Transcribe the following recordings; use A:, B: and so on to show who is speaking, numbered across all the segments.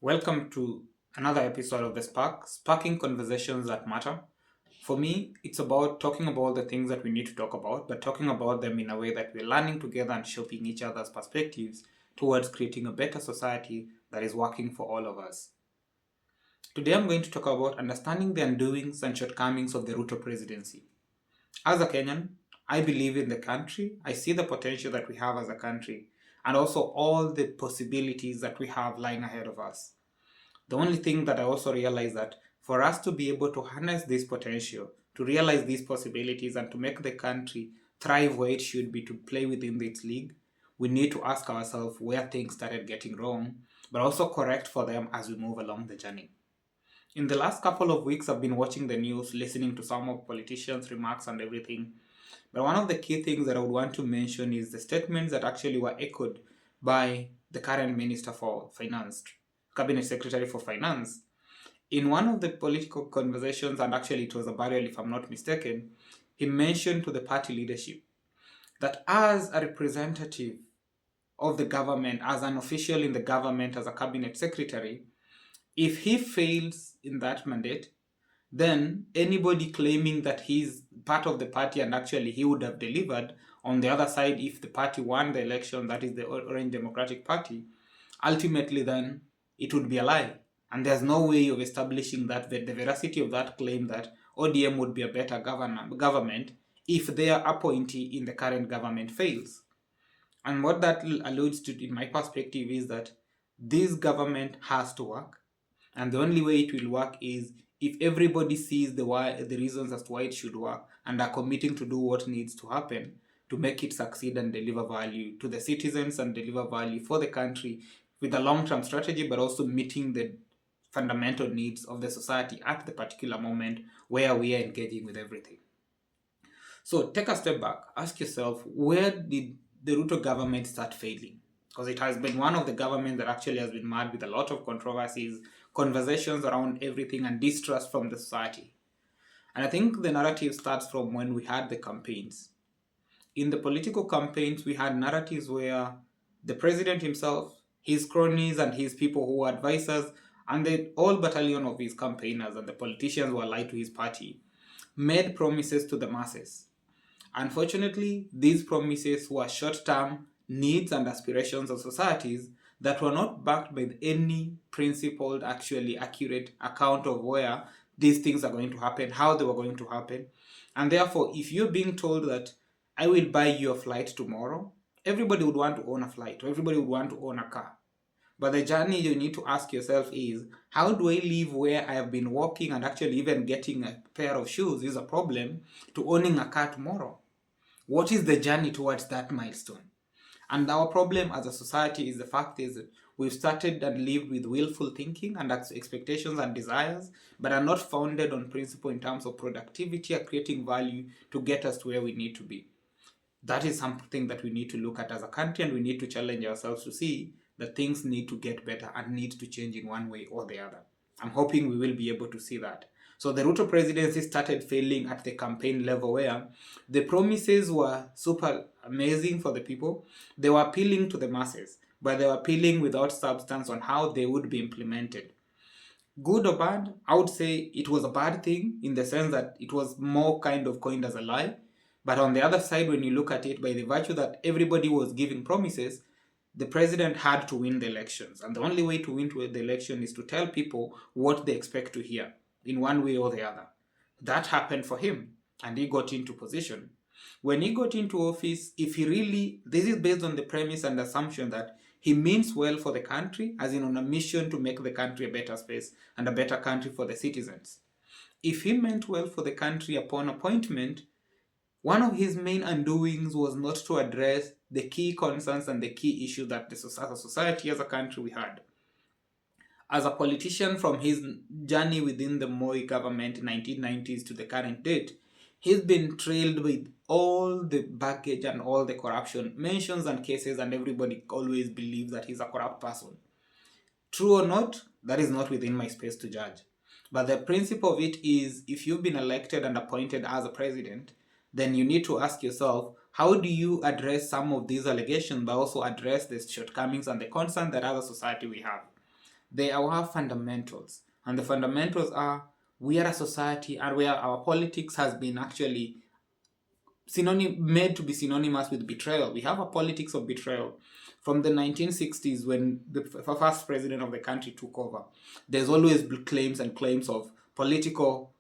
A: Welcome to another episode of The Spark, sparking conversations that matter. For me, it's about talking about the things that we need to talk about, but talking about them in a way that we're learning together and shaping each other's perspectives towards creating a better society that is working for all of us. Today, I'm going to talk about understanding the undoings and shortcomings of the Ruto presidency. As a Kenyan, I believe in the country, I see the potential that we have as a country, and also all the possibilities that we have lying ahead of us. The only thing that I also realize that for us to be able to harness this potential, to realize these possibilities, and to make the country thrive where it should be to play within its league, we need to ask ourselves where things started getting wrong, but also correct for them as we move along the journey. In the last couple of weeks, I've been watching the news, listening to some of politicians' remarks and everything. But one of the key things that I would want to mention is the statements that actually were echoed by the current Minister for Finance, Cabinet Secretary for Finance. In one of the political conversations, and actually it was a burial if I'm not mistaken, he mentioned to the party leadership that as a representative of the government, as an official in the government, as a cabinet secretary, if he fails in that mandate, then anybody claiming that he's part of the party and actually he would have delivered on the other side if the party won the election, that is the Orange Democratic Party, ultimately then it would be a lie. And there's no way of establishing that the veracity of that claim that ODM would be a better government if their appointee in the current government fails. And what that alludes to, in my perspective, is that this government has to work. And the only way it will work is if everybody sees the reasons as to why it should work and are committing to do what needs to happen to make it succeed and deliver value to the citizens and deliver value for the country with a long-term strategy, but also meeting the fundamental needs of the society at the particular moment where we are engaging with everything. So take a step back, ask yourself, where did the Ruto government start failing? Because it has been one of the governments that actually has been marred with a lot of controversies, conversations around everything, and distrust from the society. And I think the narrative starts from when we had the campaigns. In the political campaigns, we had narratives where the president himself, his cronies, and his people who were advisors, and the whole battalion of his campaigners and the politicians who allied to his party, made promises to the masses. Unfortunately, these promises were short-term needs and aspirations of societies that were not backed by any principled, actually accurate account of where these things are going to happen, how they were going to happen. And therefore, if you're being told that I will buy you a flight tomorrow, everybody would want to own a flight, or everybody would want to own a car. But the journey you need to ask yourself is, how do I live where I have been walking and actually even getting a pair of shoes is a problem to owning a car tomorrow? What is the journey towards that milestone? And our problem as a society is the fact is that we've started and lived with willful thinking and expectations and desires, but are not founded on principle in terms of productivity or creating value to get us to where we need to be. That is something that we need to look at as a country, and we need to challenge ourselves to see that things need to get better and need to change in one way or the other. I'm hoping we will be able to see that. So the Ruto presidency started failing at the campaign level where the promises were super amazing for the people. They were appealing to the masses, but they were appealing without substance on how they would be implemented. Good or bad, I would say it was a bad thing in the sense that it was more kind of coined as a lie. But on the other side, when you look at it by the virtue that everybody was giving promises, the president had to win the elections. And the only way to win the election is to tell people what they expect to hear in one way or the other. That happened for him, and he got into position. When he got into office, if he really, this is based on the premise and assumption that he means well for the country, as in on a mission to make the country a better space and a better country for the citizens. If he meant well for the country upon appointment, one of his main undoings was not to address the key concerns and the key issues that as a society, as a country, we had. As a politician from his journey within the Moi government in 1990s to the current date, he's been trailed with all the baggage and all the corruption mentions and cases, and everybody always believes that he's a corrupt person. True or not, that is not within my space to judge. But the principle of it is, if you've been elected and appointed as a president, then you need to ask yourself, how do you address some of these allegations, but also address the shortcomings and the concerns that as a society we have? They are our fundamentals. And the fundamentals are we are a society and where our politics has been actually made to be synonymous with betrayal. We have a politics of betrayal from the 1960s when the first president of the country took over. There's always claims and claims of political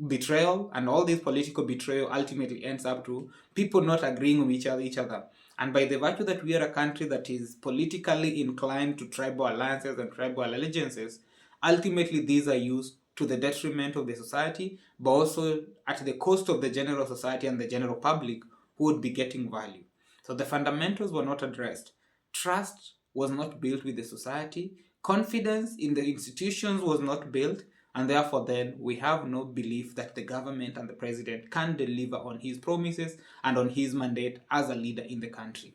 A: betrayal, and all this political betrayal ultimately ends up to people not agreeing with each other. And by the virtue that we are a country that is politically inclined to tribal alliances and tribal allegiances, ultimately these are used to the detriment of the society, but also at the cost of the general society and the general public who would be getting value. So the fundamentals were not addressed. Trust was not built with the society. Confidence in the institutions was not built, and therefore then we have no belief that the government and the president can deliver on his promises and on his mandate as a leader in the country.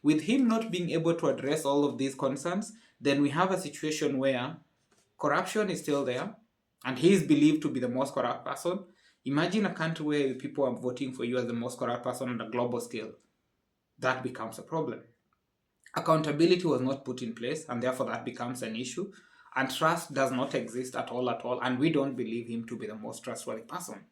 A: With him not being able to address all of these concerns, then we have a situation where corruption is still there and he is believed to be the most corrupt person. Imagine a country where people are voting for you as the most corrupt person on a global scale. That becomes a problem. Accountability was not put in place, and therefore that becomes an issue. And trust does not exist at all, and we don't believe him to be the most trustworthy person.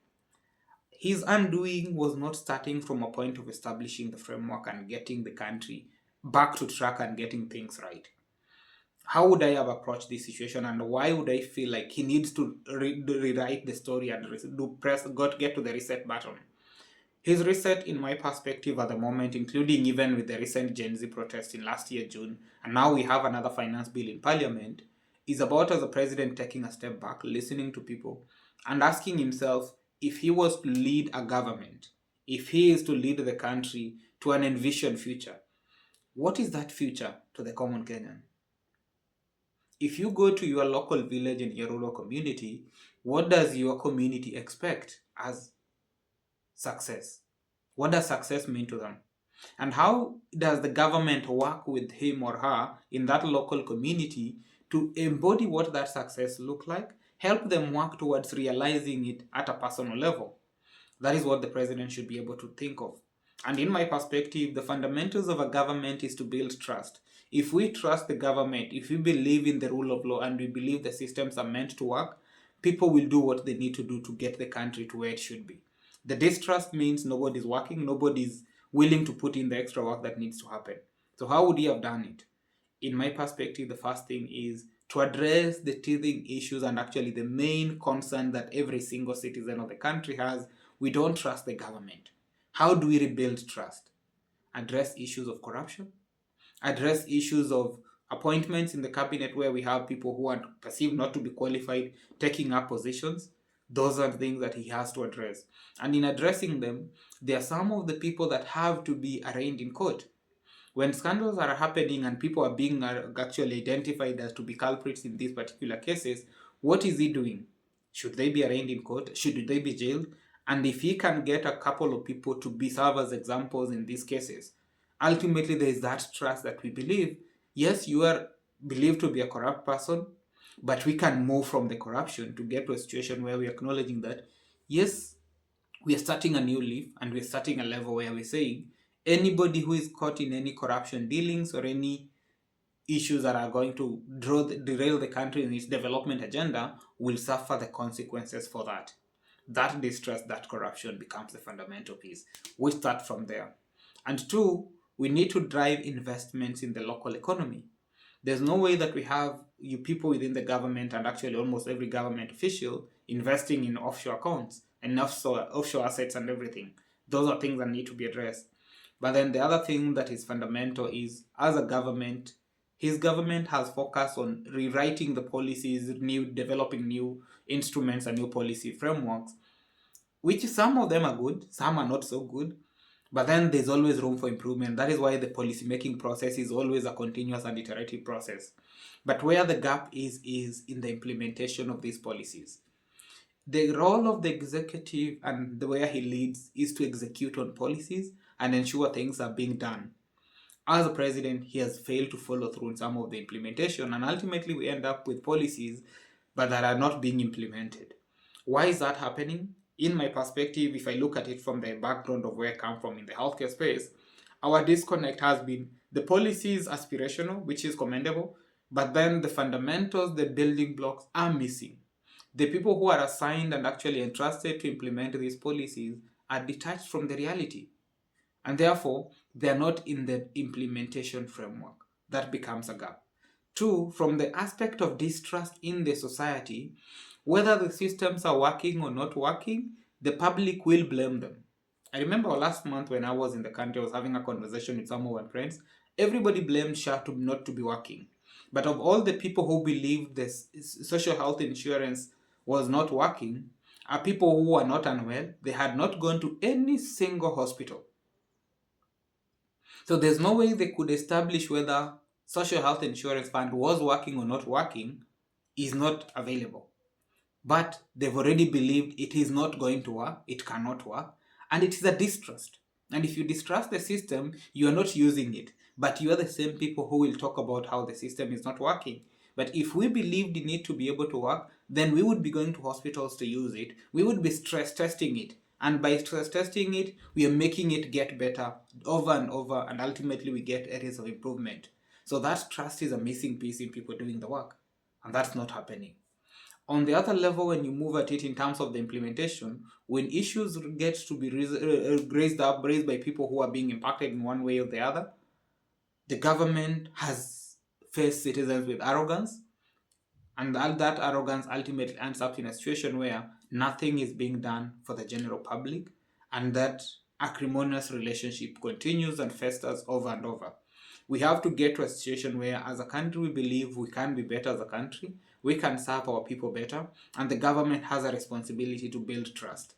A: His undoing was not starting from a point of establishing the framework and getting the country back to track and getting things right. How would I have approached this situation, and why would I feel like he needs to rewrite the story and get to the reset button? His reset, in my perspective at the moment, including even with the recent Gen Z protest in last year, June, and now we have another finance bill in parliament, is about as a president taking a step back, listening to people, and asking himself if he was to lead a government, if he is to lead the country to an envisioned future, what is that future to the common Kenyan? If you go to your local village in your rural community, what does your community expect as success? What does success mean to them? And how does the government work with him or her in that local community to embody what that success look like, help them work towards realizing it at a personal level? That is what the president should be able to think of. And in my perspective, the fundamentals of a government is to build trust. If we trust the government, if we believe in the rule of law and we believe the systems are meant to work, people will do what they need to do to get the country to where it should be. The distrust means nobody's working, nobody's willing to put in the extra work that needs to happen. So how would he have done it? In my perspective, the first thing is to address the teething issues and actually the main concern that every single citizen of the country has. We don't trust the government. How do we rebuild trust? Address issues of corruption, address issues of appointments in the cabinet where we have people who are perceived not to be qualified taking up positions. Those are things that he has to address. And in addressing them, there are some of the people that have to be arraigned in court. When scandals are happening and people are being actually identified as to be culprits in these particular cases, what is he doing? Should they be arraigned in court? Should they be jailed? And if he can get a couple of people to be serve as examples in these cases, ultimately there is that trust that we believe, yes, you are believed to be a corrupt person, but we can move from the corruption to get to a situation where we're acknowledging that, yes, we are starting a new leaf and we're starting a level where we're saying anybody who is caught in any corruption dealings or any issues that are going to derail the country in its development agenda will suffer the consequences for that. That distrust, that corruption becomes the fundamental piece. We start from there. And two, we need to drive investments in the local economy. There's no way that we have you people within the government and actually almost every government official investing in offshore accounts and offshore assets and everything. Those are things that need to be addressed. But then the other thing that is fundamental is, as a government, his government has focused on rewriting the policies, developing new instruments and new policy frameworks, which some of them are good, some are not so good. But then there's always room for improvement. That is why the policy making process is always a continuous and iterative process. But where the gap is in the implementation of these policies. The role of the executive and the way he leads is to execute on policies and ensure things are being done. As a president, he has failed to follow through on some of the implementation, and ultimately we end up with policies but that are not being implemented. Why is that happening? In my perspective, if I look at it from the background of where I come from in the healthcare space, our disconnect has been the policy is aspirational, which is commendable, But then the fundamentals, the building blocks are missing. The people who are assigned and actually entrusted to implement these policies are detached from the reality. And therefore, they are not in the implementation framework. That becomes a gap. Two, from the aspect of distrust in the society, whether the systems are working or not working, the public will blame them. I remember last month when I was in the country, I was having a conversation with some of my friends. Everybody blamed SHA to not to be working. But of all the people who believed this social health insurance was not working, are people who were not unwell. They had not gone to any single hospital. So there's no way they could establish whether social health insurance fund was working or not working is not available. But they've already believed it is not going to work, it cannot work, and it is a distrust. And if you distrust the system, you are not using it. But you are the same people who will talk about how the system is not working. But if we believed in it to be able to work, then we would be going to hospitals to use it. We would be stress testing it. And by stress testing it, we are making it get better over and over, and ultimately we get areas of improvement. So that trust is a missing piece in people doing the work. And that's not happening. On the other level, when you move at it in terms of the implementation, when issues get to be raised by people who are being impacted in one way or the other, the government has faced citizens with arrogance, and all that arrogance ultimately ends up in a situation where nothing is being done for the general public, and that acrimonious relationship continues and festers over and over. We have to get to a situation where, as a country, we believe we can be better as a country, we can serve our people better, and the government has a responsibility to build trust.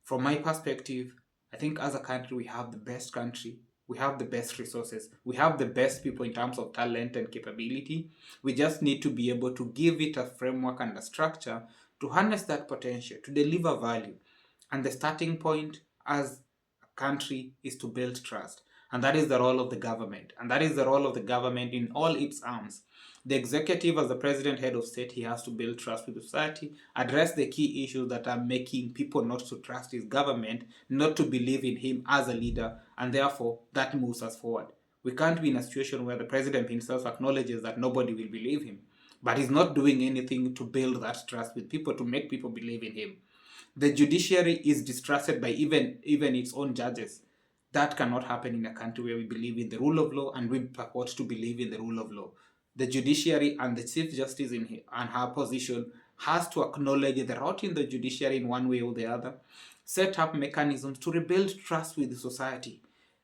A: From my perspective, I think as a country, we have the best country, we have the best resources, we have the best people in terms of talent and capability. We just need to be able to give it a framework and a structure to harness that potential, to deliver value. And the starting point as a country is to build trust. And that is the role of the government. And that is the role of the government in all its arms. The executive, as the president, head of state, he has to build trust with society, address the key issues that are making people not to trust his government, not to believe in him as a leader, and therefore that moves us forward. We can't be in a situation where the president himself acknowledges that nobody will believe him, but he's not doing anything to build that trust with people, to make people believe in him. The judiciary is distrusted by even its own judges. That cannot happen in a country where we believe in the rule of law and we purport to believe in the rule of law. The judiciary and the chief justice and her position has to acknowledge the rot in the judiciary in one way or the other, set up mechanisms to rebuild trust with the society.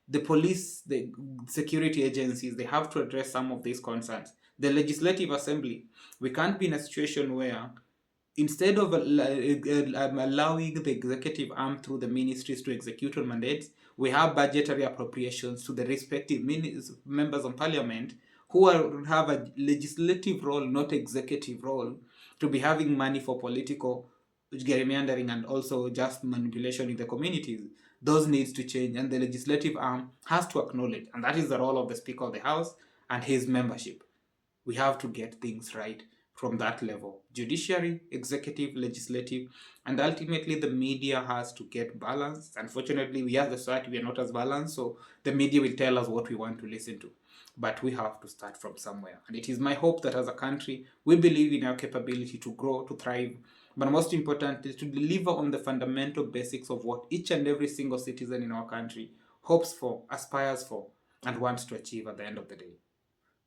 A: The police, the security agencies, they have to address some of these concerns. The legislative assembly, we can't be in a situation where instead of allowing the executive arm through the ministries to execute on mandates, we have budgetary appropriations to the respective members of parliament who have a legislative role, not executive role, to be having money for political gerrymandering and also just manipulation in the communities. Those needs to change, and the legislative arm has to acknowledge, and that is the role of the Speaker of the House and his membership. We have to get things right from that level: judiciary, executive, legislative, and ultimately the media has to get balanced. Unfortunately, we as the society, we are not as balanced, so the media will tell us what we want to listen to. But we have to start from somewhere, and it is my hope that as a country we believe in our capability to grow, to thrive, but most importantly to deliver on the fundamental basics of what each and every single citizen in our country hopes for, aspires for, and wants to achieve at the end of the day.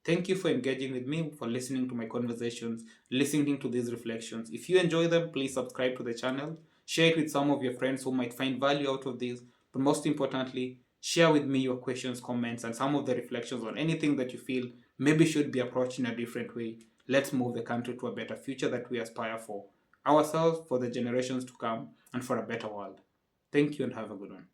A: Thank you for engaging with me, for listening to my conversations, listening to these reflections. If you enjoy them, please subscribe to the channel, share it with some of your friends who might find value out of this, but most importantly, share with me your questions, comments, and some of the reflections on anything that you feel maybe should be approached in a different way. Let's move the country to a better future that we aspire for ourselves, for the generations to come, and for a better world. Thank you and have a good one.